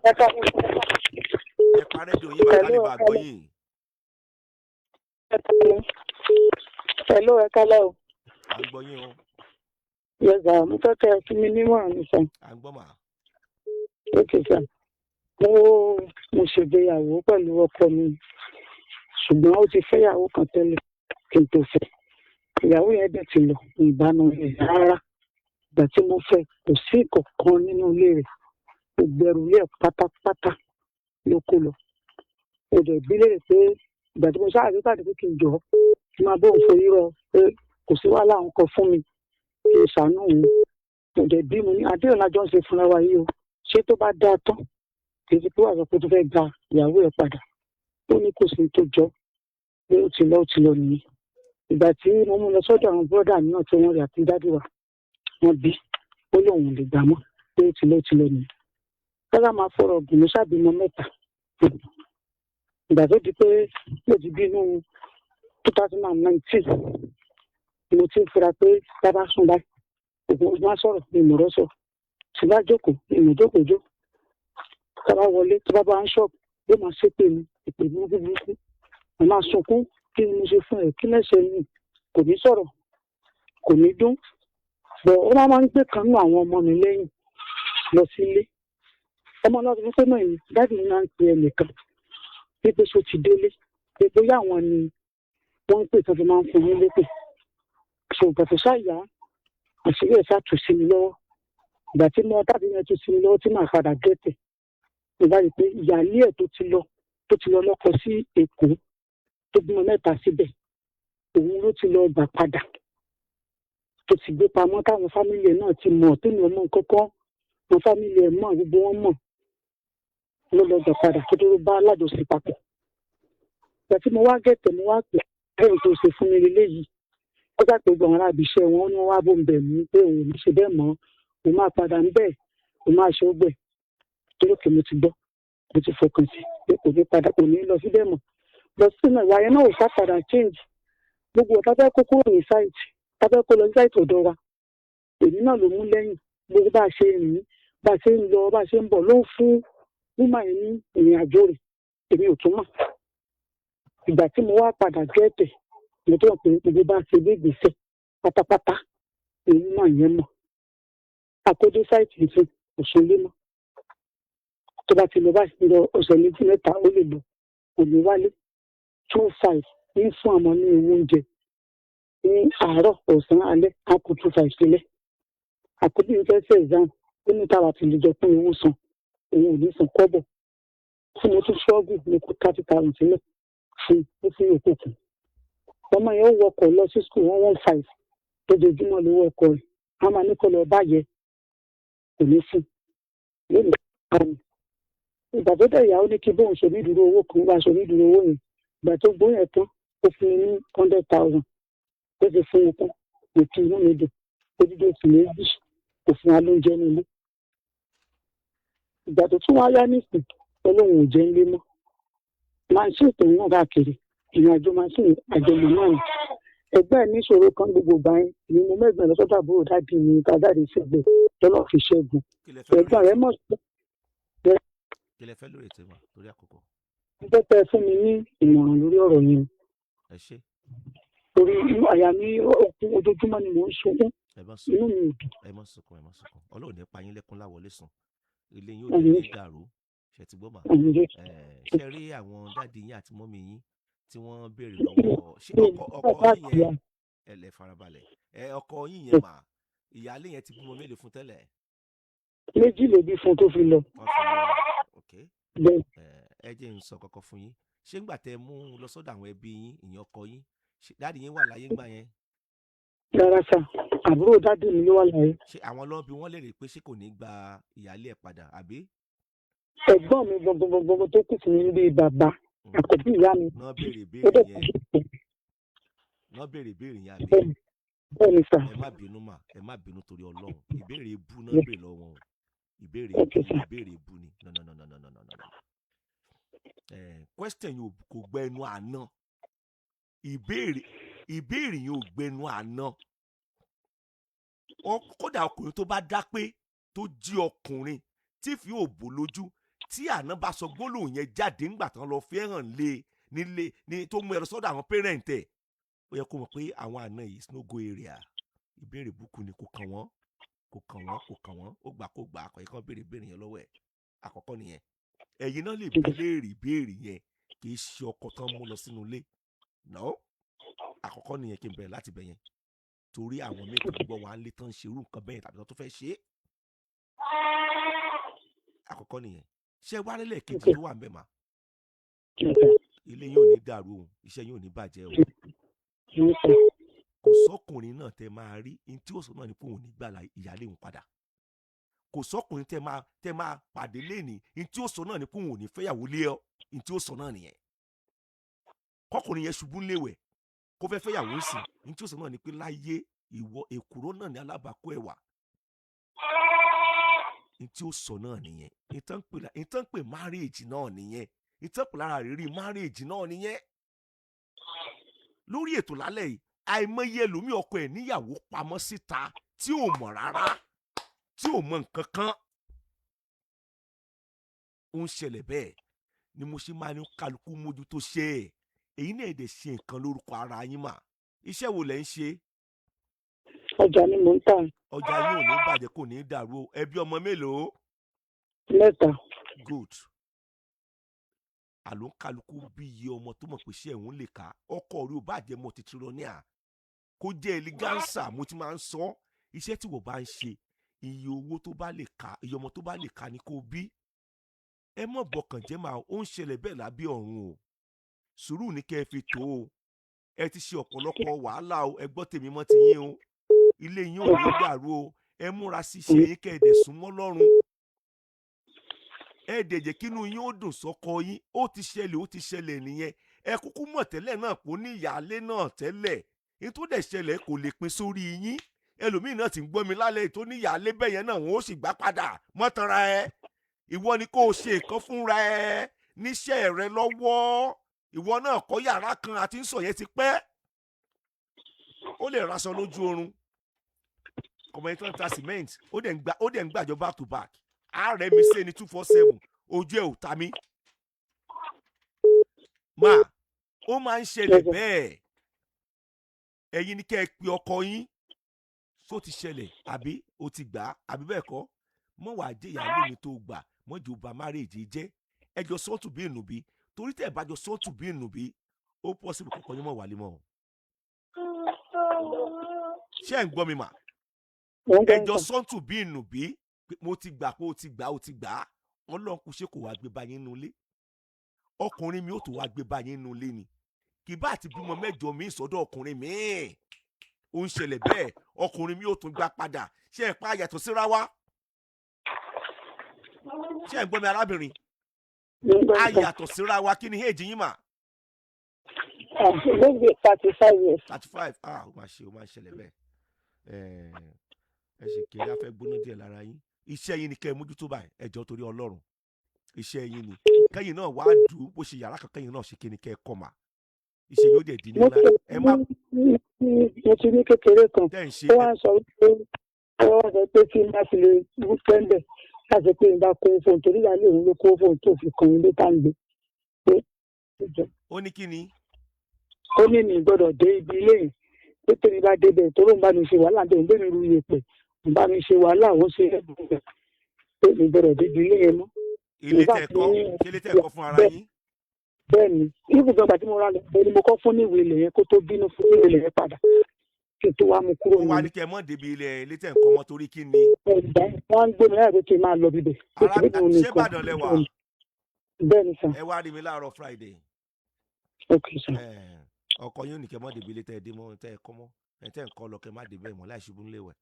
ẹ pa rédíò yín bá ká lè bá gbọ́ yín. Hello, ẹ kálẹ́ o. À ń gbọ́ yín o. Yes, sir. Mo fẹ́ kẹ́ ẹ fún mi nímọ̀ràn mi sàn. À ń gbọ́ mà. Okay, sir. Mo ṣègbéyàwó pẹ̀lú ọkọ mi, ṣùgbọ́n ó ti fẹ́yàwó kan tẹ́lẹ̀ kí n tó fẹ́. Ìyàwó yẹn dẹ̀ ti lọ ìbánu rẹ̀ rárá. Ìgbà tí mo fẹ́ kò sí ìkọ̀kan nínú ilé rẹ̀. Gbogbo ẹrù ilé ẹ̀ pátápátá ló kó lọ. Ó dẹ̀ bí léèrè pé ìgbà tí mo ṣáà rí pàdé pé kí n jọ kí n máa bóun forí rọ pé kò sí wàhálà òun kan fún mi kí n ṣàánú òun. Ó dẹ̀ bí mo ní àdéhùn lájọ́ ń ṣe fúnra wa yìí o. Ṣé tó bá dáa tán kì í ṣe pé wàá sọ pé tó fẹ́ gba ìyàwó ẹ̀ padà. Ó ní kò sí tó jọ pé ó ti lọ nìyí. Ìgbà tí mo mú lọ sọ́dọ̀ àwọn bọ́dà náà tí wọ́n rí àti dádì wa wọ́n bí ó lóun lè gbà mọ́ pé ó ti lọ nìyí. Kọ́lá máa fọ̀rọ̀ gùn ní sábìmọ mẹ́ta. Ìgbà tó di pé ó ti bínú 2019 mo ti fura pé bàbá sùn báyìí ògùn ojú á sọ̀rọ̀ ní ìmọ̀rọ̀ sọ tí bá jókòó ìmọ̀jókòjó tábà wọlé tó bá bá ń ṣọ́ọ̀bù yóò máa ṣépè mi ìpè burúkú mo máa sunkún kí ni mo ṣe fún ẹ kí lẹ́sẹ̀ mi kò ní sọ̀rọ̀ kò ní dún bọ̀ ó máa ń gbé kan nínú àwọn ọmọ mi lẹ́yìn lọ sílé ọmọ náà fi fẹ́ mọ̀ yìí dáàbì mi máa ń pe ẹnìkan wípé ṣó ti délé pé bóyá àwọn ni wọ́n ń pè tó fi máa ń fún yín lépè ṣùgbọ́n tó ṣàyà àṣírí ẹ̀ ṣàtù sí mi lọ́wọ́ ìgbà tí mo dábìí yẹn tún sí mi lọ́wọ́ tí màá padà gẹ́tẹ̀ mo bá rí i pé ìyáálé ẹ̀ tó ti lọ lọ́kọ sí Èkó tó bímọ mẹ́ta síbẹ̀ òun ló ti lọ gbà padà tó ti gbé pamọ́ táwọn fámìlì ẹ̀ náà ti mọ̀ tó ní ọmọ kọ́kọ́ wọn fámìlì ẹ̀ mọ̀ gbogbo wọn mọ̀ ló lọ gbà padà tó tó bá alájọsí papọ̀ ìgbà tí mo wá gẹ̀tẹ̀ mo wá pè ẹ̀rù tó ṣe fún mi lélẹ́yìí ó gbà pé gbọ̀n ara ibiṣẹ́ wọn ní wọ́n wá bó ń bẹ̀ mí pé òun ní ṣe bẹ́ẹ̀ mọ́ òun máa padà ń bẹ̀ òun máa ṣe ó gbẹ̀ torí kí mo ti gbọ́ mo ti fọkàn sí pé kò ní padà kò ní lọ síbẹ̀ mọ́ lọ sínú ìwà yẹn náà ò sá padà change gbogbo ọ̀tá fẹ́ kó kúrò ní sáìtì tá fẹ́ kó lọ sáìtì ọ̀dọ̀ wa èmi náà ló mú lẹ́yìn gbogbo bá a ṣe rìn bá a ṣe ń lọ bá a ṣe ń bọ̀ ló ń fún wúmà yẹn ní ìrìn àjò rẹ̀ èmi ò tún mọ̀ ìgbà tí mo wá padà gẹ́tẹ̀ mo tó pé gbogbo bá ṣe gbé ìgbésẹ̀ pátápátá èyí náà yẹn mọ̀ àkójọ sáìtì ìfẹ́ òṣèlú mọ́ tó bá ti lọ báyìí lọ ọ̀sẹ̀ méjì mẹ́ta ó lè lọ kò ní wálé 25 ní fún àmọ́ ní owó oúnjẹ ní àárọ̀ ọ̀sán alẹ́ àpò 25 sílẹ̀ àkójọ ìfẹ́ sí exam ó ní táwa ti lè jọ pé owó san òun ò ní san kọ́bọ̀ tí mo tún ṣọ́ọ̀bù ní kó 30,000 sílẹ̀ fún ó fún yòókù kù ọmọ yẹn ó wọkọ̀ lọ sí skul 115 lójoojúmọ́ lówó ọkọ̀ rẹ̀ a máa ní kó lọ báyẹ kò ní fún lónìí àmì ìgbà tó dẹ̀ ìyàwó ní kí bóun ṣe nídúró owó kan bá ṣe nídúró owó yẹn ìgbà tó gbóyè tán ó fún mi ní 100,000 ó ti fún mi tán kò tí inú mi dùn odidi oṣù méjì kò fún wa lóúnjẹ nílé ìgbà tó tún wá yá nísìn olóhùn ò jẹ́ ńlé mọ́ máa ń ṣètò náà káàkiri ìrìn àjò máa ń ṣe àjọyọ̀ náà ni ẹgbẹ́ ẹ̀ níṣòro kan gbogbo gbà yẹn ni mo mẹ́gbẹ̀ẹ́ lọ́sọ́dọ̀ àbúrò dáàdì mi kájáde ṣègbè tọ́lọ́ fi ṣẹ́gun ẹ̀gbọ́n rẹ̀ mọ̀ sí. kí lẹ fẹ́ lórí ètò ìmọ̀ lórí àkókò. mo fẹ́ tẹ́ fún mi ní ìmọ̀ràn lórí ọ̀rọ̀ yẹn. ẹ ṣe. torí àyà mi ojoojúmọ́ ni mò ń sunkún inú mi ò dùn. ẹ má sunkún ọlọ́run ní pa yín lẹ́kún láwọlé sùn ilé yín ò ní dàrú ṣe ti gbọ́ mà. ṣe rí àwọn dáàdi yín àti mọ́mí yín tí wọ́n béèrè lọ́wọ́ ṣé ọkọ yín yẹn ẹ lè farabalẹ̀ ọkọ yín yẹn mà ìyáálé yẹn ti bímọ mélòó fún tẹ́lẹ̀. méjì ló bí fún tó fi lọ. ok ẹ jẹ́ n sọ kọ́kọ́ fún yín ṣé ńgbà tẹ́ mú lọ sọ́dọ̀ àwọn ẹbí yín ìyẹn ọkọ yín dáàdi yín wà láyé ńgbà yẹn. rárá sà àbúrò dáàdi mi ló wà láyé. ṣé àwọn lọ́ọ́ bí wọ́n lè rí i pé ṣé kò ní gba ìyáálé ẹ̀ padà àbí. ẹ̀gbọ́n mi gbogbo tó kù fún mi bíi bàbá àkọ́bí ìyá mi. náà béèrè ìbéèrè yẹn àbí. bẹ́ẹ̀ni sà. ẹ má bínú torí Ọlọ́run ìbéèrè ebú náà béèrè lọ́wọ́ wọn ìbéèrè ebú ni no. Question yìí kò gbẹnu àná ìbéèrè yìí ò gbẹnu àná kódà ọkùnrin tó bá dá pé tó jí ọkùnrin tí fi òbò lójú tí àná bá sọ gbólóhùn yẹn jáde ńgbà tán lọ fẹ́ hàn lé nílé ní tó mú ẹrọ sọ́dọ̀ àwọn parent ẹ̀ ó yẹ kó mọ̀ pé àwọn àna yìí no go area ìbéèrè búkú ni kò kàn wọ́n ó gbà kó gbà àkọ́yẹ́ kan béèrè yẹn lọ́wọ́ ẹ̀ àkọ́kọ́ nìyẹn ẹ̀yin náà lè bí léèrè ìbéèrè yẹn kì í ṣe ọkọ tán mú lọ sínú ilé no àkọ́kọ́ nìyẹn kí n bẹ̀rẹ̀ láti bẹ̀ yẹn torí àwọn mẹ́ta gbọ́ wọn á lé tán ṣerú nǹkan bẹ́ẹ̀ tàbí tán tó fẹ́ ṣe é àkọ́kọ́ nìyẹn ṣé wá lélẹ̀ kejì tó wà ń bẹ̀ mà ilé yóò ní dàrú o iṣẹ́ yóò ní bàjẹ́ o kò sọ́kùnrin náà tẹ máa rí ní tí ó sọ náà ni pé òun ní gbà ìyálé òun padà kò sọ́kùnrin tẹ máa pàdé lẹ́nìí ní tí ó sọ náà ni pé òun ò ní fẹ́yàwó lé ọ ní tí ó sọ náà nìyẹn kọkùnrin yẹn ṣubú léwẹ̀ kó fẹ́ fẹ́yàwó sí ní tí ó sọ náà ni pé láyé ìwọ èkúrò náà ní alábàákú ẹ̀wà ní tí ó sọ náà nìyẹn ìtàn pè marriage náà nìyẹn ìtàn pè lára rírí marriage náà nìyẹn lórí ètò lálẹ́ yìí àìmọye ẹlòmíì ọkọ ẹ̀ níyàwó pamọ́ síta tí ò mọ̀ rárá tí ò mọ̀ nǹkan kan ó ń ṣẹlẹ̀ bẹ́ẹ̀ ni mo ṣe máa ní kálukú mójútó ṣe é èyí náà èdè ṣe nǹkan lórúkọ ara yín mà iṣẹ́ wo lẹ̀ ń ṣe. ọjà ni mò ń tà. ọjà yín ò ní bàjẹ́ kò ní dàrú o ẹbí ọmọ mélòó. 3. good àló ń kálukú bí iye ọmọ tó mọ̀ pé ṣé ẹ̀hún lè ká ọkọ rí o bàjẹ́ mọ́ títí lọ ní à kó jẹ́ eleganza mo ti máa ń sọ iṣẹ́ tí wọ́n bá ń ṣe iye owó tó bá lè ká iye ọmọ tó bá lè ká ni kó bí ẹ mọ̀ bọkàn jẹ́ máa ó ń ṣẹlẹ̀ bẹ́ẹ̀ lábẹ́ ọ̀run o sùúrù ní kẹ́ ẹ fi tó o ẹ ti ṣe ọ̀pọ̀lọpọ̀ wàhálà o ẹ gbọ́ tèmi mọ́ ti yín o ilé yín ò ní dàrú o ẹ múra sí ṣe yín kẹ́ ẹ dẹ̀ súnmọ́ lọ́rùn ẹ dẹ̀ jẹ́ kínú yín ó dùn sọ́kọ yín ó ti ṣẹlẹ̀ nìyẹn ẹ kúkú mọ̀ tẹ́lẹ̀ náà kó ní ìyáálé náà tẹ́lẹ̀ ní tó dẹ̀ ṣẹlẹ̀ kò lè pin sórí yín ẹlòmíì náà ti ń gbọ́ mi lálẹ́ tó ní ìyáálé bẹ́yẹn náà wọ́n ó sì gbá padà mọ́tara ẹ ìwọ ni kó o ṣe nǹkan fúnra ẹ níṣẹ́ rẹ lọ́wọ́ ìwọ náà kọ́ yàrá kan àti ń sọ yẹn ti pẹ́ ó lè raṣọ lójú oorun ọmọ yẹn tó ń ta cement ó dẹ̀ ń gbàjọ back to back ààrẹ mi ṣe ni 247 ojú ẹ̀ ò ta mí máa ó máa ń ṣẹlẹ̀ bẹ́ẹ̀ ẹ̀yin ni kẹ́ ẹ pe ọkọ yín tó ti ṣẹlẹ̀ àbí o ti gbà á àbí bẹ́ẹ̀ kọ́ mọ̀ wá jẹ́ ìyàwó mi tó gbà mọ̀ jù bá márèèjì jẹ́ ẹjọ́ sọ́ọ̀tù bí ìnùbí torí tẹ̀ bá jọ sọ́ọ̀tù bí ìnùbí ó pọ́sibù kọ̀ọ̀kan yín mọ̀ wálé mọ́ ṣé ẹ̀ ń gbọ́ mi mà ẹjọ́ sọ́ọ̀tù bí ìnùbí mo ti gbà pé o ti gbà á ọlọ́run kò ṣe kò wá gbé báyìí nínú ilé ọkùnrin mi ò tó wá gbé báyìí nínú ilé ni kì bá àti bímọ mẹ́jọ mi sọ́dọ̀ ọkùnrin mi ó ń ṣẹlẹ̀ bẹ́ẹ̀ ọkùnrin mi ò tún gbà padà ṣé ẹ̀ pa àyàtọ̀ síra wa ṣé ẹ̀ ń gbọ́ mi arábìnrin àyàtọ̀ síra wa kí ni èjì yín mà. 35 years. 35 ó máa ṣẹlẹ̀ bẹ́ẹ̀ ẹ ṣe kéré afẹ́ gbóná díẹ̀ lára yín iṣẹ́ yín ni kẹ́ ẹ mójútó báyìí ẹjọ́ torí ọlọ́run iṣẹ́ yín ni kẹ́yìn náà wàá dùn bó ṣe yàrá kan kẹ́yìn náà ṣe kíni kẹ́ ẹ kọ́ mà iṣẹ́ yóò dẹ̀ di ní ńlá ẹ má. mo ti ní kékeré kan tẹ́ ń ṣe ó wá sọ pé ọwọ́ rẹ pé kí n bá fi lè wú pẹ́ńbẹ̀ láti pé n bá kó fóun torí ìyáálé òun ló kó fóun tó fi kan ilé tá ń gbé pé. ó ní kí ni. ó ní mi gbọ́dọ̀ dé ibi ilé yìí pé tèmi bá débẹ̀ tó ló ń bá mi ṣe wàhálà bẹ́ẹ̀ ń bẹ́ẹ̀ mi ru iye pẹ̀ ń bá mi ṣe wàhálà ó ṣe ẹ̀bùn pé mi gbọ́dọ̀ dé ibi ilé yẹn mọ́. ilé tẹ̀kọ́ fún ara yín. bẹ́ẹ̀ni ibùdó ọgbà tí mo rà lọ ni mo kọ́ fún níwèé ilẹ̀ yẹn kó tó bínú fún níwèé ilẹ̀ yẹn padà kí n tó wá mu kúrò nínú. ó wá ní kẹ́ ẹ mọ́ débi ilé tẹ̀ ń kọ́ mọ́ torí kí ni. wọ́n ń gbé mi láàbẹ̀ kí n máa lọ bíbẹ̀. ṣé Ìbàdàn lẹ wà. bẹ́ẹ̀ni sà. ẹ wá rí mi láàárọ̀ Friday. ok sà. ọkọ yín ò ní kẹ́ mọ́ débi ilé tẹ̀ ẹ dé mọ́ tẹ̀ ẹ kọ́ mọ́ ẹ tẹ̀ ń kọ́ lọ kẹ́ má débẹ̀ mọ́ láì ṣubú ńlẹ̀ wẹ̀